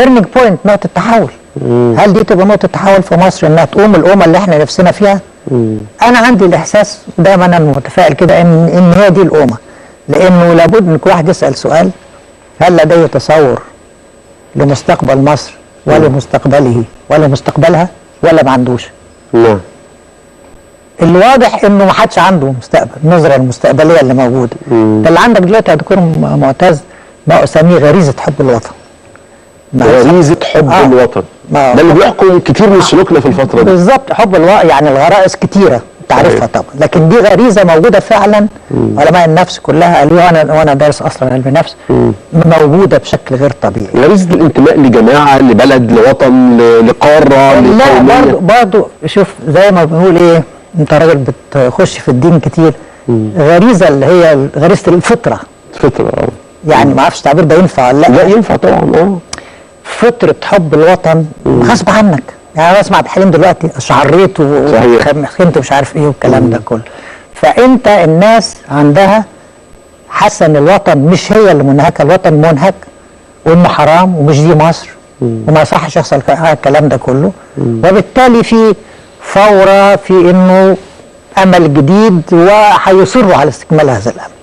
تيرنينج بوينت، نقطه تحول. هل دي تبقى نقطه تحول في مصر انها تقوم الامه اللي احنا نفسنا فيها؟ انا عندي الاحساس دايما، انا متفائل كده ان هي دي الامه، لانه لابد ان كل واحد يسال سؤال: هل لديه تصور لمستقبل مصر ولمستقبله ولمستقبلها، ولا ما عندوش؟ نعم. اللي واضح انه ما حدش عنده مستقبل، النظره المستقبليه اللي موجوده. ده اللي عندك دلوقتي يا دكتور معتز ما اسميه غريزه حب الوطن. غريزه حب الوطن، ده اللي بيحكم كتير من سلوكنا في الفتره دي. بالظبط، حب الوطن، يعني الغرائز كتيره تعرفها طبعا، لكن دي غريزه موجوده فعلا. علماء النفس كلها قالوا، وانا دارس اصلا علم نفس، موجوده بشكل غير طبيعي. غريزه الانتماء لجماعه، لبلد، لوطن، لقاره، لا برضه شوف، زي ما بنقول ايه، انت راجل بتخش في الدين كتير. غريزه اللي هي غريزه الفطره. فطره يعني ما اعرفش التعبير ده ينفع ولا لا. لا ينفع طبعا. فطره حب الوطن غصب عنك. يعني انا بسمع عبد الحليم دلوقتي، اشعريت وخنت مش عارف ايه والكلام ده كله. فانت الناس عندها حاسه ان الوطن مش هي اللي منهكه، الوطن منهك وانه حرام ومش دي مصر وما يصحش يحصل الكلام ده كله. وبالتالي في فوره في انه امل جديد، وهيصروا على استكمال هذا الامل.